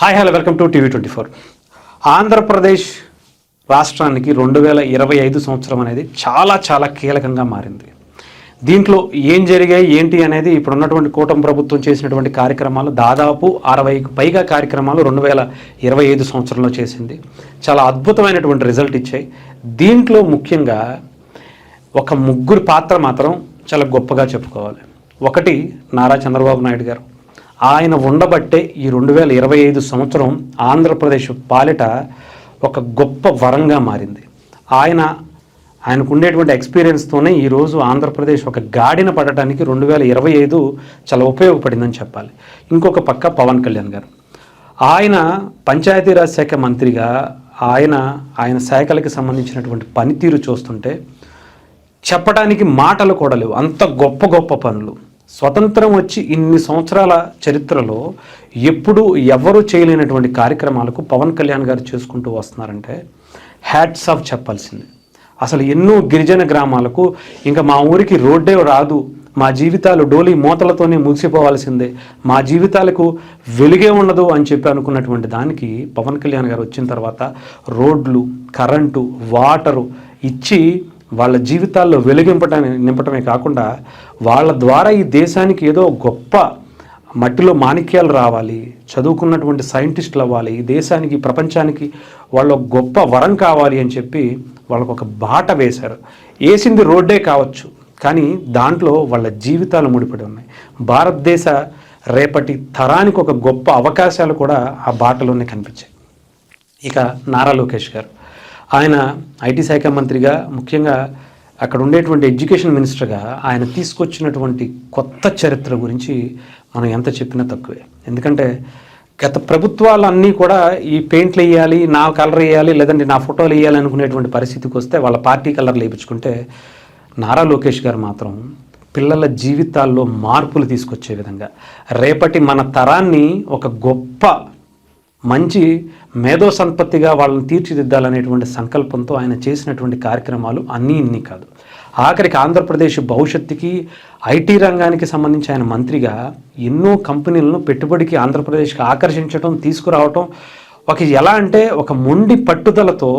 Hi hello welcome to TV24. Andhra Pradesh రాష్ట్రానికి 2025 సంవత్సరం అనేది చాలా కీలకంగా మారింది. దీంట్లో ఏం జరిగాయి ఏంటి అనేది ఇప్పుడున్నటువంటి కూటమి ప్రభుత్వం చేసినటువంటి కార్యక్రమాలు దాదాపు 60కి పైగా కార్యక్రమాలు 2025 సంవత్సరంలో చేసింది. చాలా అద్భుతమైనటువంటి రిజల్ట్ ఇచ్చాయి. దీంట్లో ముఖ్యంగా ఒక ముగ్గురు పాత్ర మాత్రం చాలా గొప్పగా చెప్పుకోవాలి. ఒకటి నారా చంద్రబాబు నాయుడు గారు. ఆయన ఉండబట్టే ఈ 2025 సంవత్సరం ఆంధ్రప్రదేశ్ పాలిట ఒక గొప్ప వరంగా మారింది. ఆయనకు ఉండేటువంటి ఎక్స్పీరియన్స్తోనే ఈరోజు ఆంధ్రప్రదేశ్ ఒక గాడిన పడటానికి 2025 చాలా ఉపయోగపడిందని చెప్పాలి. ఇంకొక పక్క పవన్ కళ్యాణ్ గారు, ఆయన పంచాయతీరాజ్ శాఖ మంత్రిగా ఆయన శాఖలకి సంబంధించినటువంటి పనితీరు చూస్తుంటే చెప్పడానికి మాటలు కూడా లేవు. అంత గొప్ప పనులు. స్వతంత్రం వచ్చి ఇన్ని సంవత్సరాల చరిత్రలో ఎప్పుడు ఎవరు చేయలేనటువంటి కార్యక్రమాలకు పవన్ కళ్యాణ్ గారు చేసుకుంటూ వస్తున్నారంటే హ్యాట్స్ ఆఫ్ చెప్పాల్సింది. అసలు ఎన్నో గిరిజన గ్రామాలకు ఇంకా మా ఊరికి రోడ్డే రాదు, మా జీవితాలు డోలీ మూతలతోనే ముగిసిపోవాల్సిందే, మా జీవితాలకు వెలుగే ఉండదు అని చెప్పి అనుకున్నటువంటి దానికి పవన్ కళ్యాణ్ గారు వచ్చిన తర్వాత రోడ్లు, కరెంటు, వాటరు ఇచ్చి వాళ్ళ జీవితాల్లో నింపటమే కాకుండా వాళ్ళ ద్వారా ఈ దేశానికి ఏదో గొప్ప మట్టిలో మాణిక్యాలు రావాలి, చదువుకున్నటువంటి సైంటిస్టులు అవ్వాలి, ఈ దేశానికి ప్రపంచానికి వాళ్ళ గొప్ప వరం కావాలి అని చెప్పి వాళ్ళకు ఒక బాట వేశారు. వేసింది రోడ్డే కావచ్చు, కానీ దాంట్లో వాళ్ళ జీవితాలు ముడిపడి ఉన్నాయి. భారతదేశ రేపటి తరానికి ఒక గొప్ప అవకాశాలు కూడా ఆ బాటలోనే కనిపించాయి. ఇక నారా లోకేష్ గారు, ఆయన ఐటీ శాఖ మంత్రిగా, ముఖ్యంగా అక్కడ ఉండేటువంటి ఎడ్యుకేషన్ మినిస్టర్గా ఆయన తీసుకొచ్చినటువంటి కొత్త చరిత్ర గురించి మనం ఎంత చెప్పినా తక్కువే. ఎందుకంటే గత ప్రభుత్వాలన్నీ కూడా ఈ పెయింట్లు వేయాలి, నా కలర్ వేయాలి, లేదంటే నా ఫోటోలు వేయాలి అనుకునేటువంటి పరిస్థితికి వస్తే వాళ్ళ పార్టీ కలర్లు వేయించుకుంటే నారా లోకేష్ గారు మాత్రం పిల్లల జీవితాల్లో మార్పులు తీసుకొచ్చే విధంగా రేపటి మన తరాన్ని ఒక గొప్ప మంచి మేధో సంపత్తిగా వాళ్ళని తీర్చిదిద్దాలనేటువంటి సంకల్పంతో ఆయన చేసినటువంటి కార్యక్రమాలు ఇన్ని కాదు. ఆఖరికి ఆంధ్రప్రదేశ్ భవిష్యత్తుకి ఐటీ రంగానికి సంబంధించి ఆయన మంత్రిగా ఎన్నో కంపెనీలను పెట్టుబడికి ఆంధ్రప్రదేశ్కి ఆకర్షించడం, తీసుకురావటం ఎలా అంటే ఒక మొండి పట్టుదలతో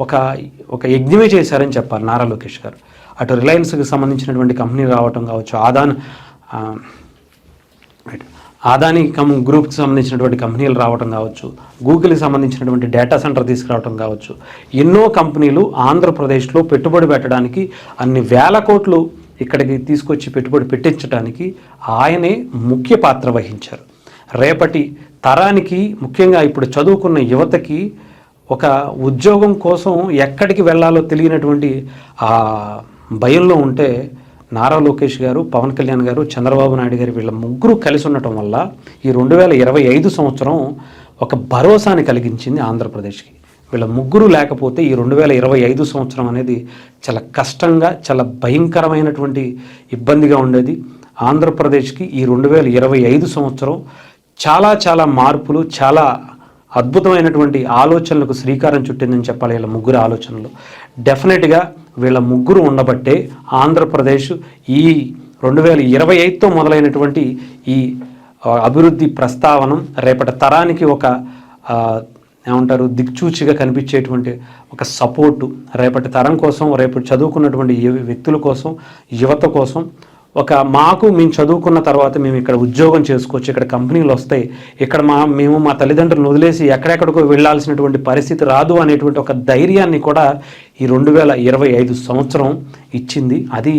ఒక యజ్ఞమే చేశారని చెప్పాలి నారా లోకేష్ గారు. అటు రిలయన్స్కి సంబంధించినటువంటి కంపెనీ రావటం కావచ్చు, అదాని గ్రూప్కి సంబంధించినటువంటి కంపెనీలు రావడం కావచ్చు, గూగుల్కి సంబంధించినటువంటి డేటా సెంటర్ తీసుకురావడం కావచ్చు, ఎన్నో కంపెనీలు ఆంధ్రప్రదేశ్లో పెట్టుబడి పెట్టడానికి అన్ని వేల కోట్లు ఇక్కడికి తీసుకొచ్చి పెట్టుబడి పెట్టించడానికి ఆయనే ముఖ్య పాత్ర వహించారు. రేపటి తరానికి, ముఖ్యంగా ఇప్పుడు చదువుకున్న యువతకి ఒక ఉద్యోగం కోసం ఎక్కడికి వెళ్ళాలో తెలియనటువంటి ఆ భయంలో ఉంటే నారా లోకేష్ గారు, పవన్ కళ్యాణ్ గారు, చంద్రబాబు నాయుడు గారు వీళ్ళ ముగ్గురు కలిసి ఉండటం వల్ల ఈ 2025 సంవత్సరం ఒక భరోసాని కలిగించింది ఆంధ్రప్రదేశ్కి. వీళ్ళ ముగ్గురు లేకపోతే ఈ 2025 సంవత్సరం అనేది చాలా కష్టంగా, చాలా భయంకరమైనటువంటి ఇబ్బందిగా ఉండేది. ఆంధ్రప్రదేశ్కి ఈ 2025 సంవత్సరం చాలా మార్పులు, చాలా అద్భుతమైనటువంటి ఆలోచనలకు శ్రీకారం చుట్టిందని చెప్పాలి. వీళ్ళ ముగ్గురు ఆలోచనలు డెఫినెట్గా వీళ్ళ ముగ్గురు ఉండబట్టే ఆంధ్రప్రదేశ్ ఈ 2025తో మొదలైనటువంటి ఈ అభివృద్ధి ప్రస్తావనం రేపటి తరానికి ఒక దిక్చూచిగా కనిపించేటువంటి ఒక సపోర్టు, రేపటి తరం కోసం, రేపటి చదువుకున్నటువంటి వ్యక్తుల కోసం, యువత కోసం మేము చదువుకున్న తర్వాత మేము ఇక్కడ ఉద్యోగం చేసుకోవచ్చు, ఇక్కడ కంపెనీలు వస్తాయి, ఇక్కడ మేము మా తల్లిదండ్రులను వదిలేసి ఎక్కడెక్కడికో వెళ్ళాల్సినటువంటి పరిస్థితి రాదు అనేటువంటి ఒక ధైర్యాన్ని కూడా ఈ 2025 సంవత్సరం ఇచ్చింది. అది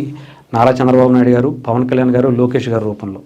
నారా చంద్రబాబు నాయుడు గారు, పవన్ కళ్యాణ్ గారు, లోకేష్ గారు రూపంలో.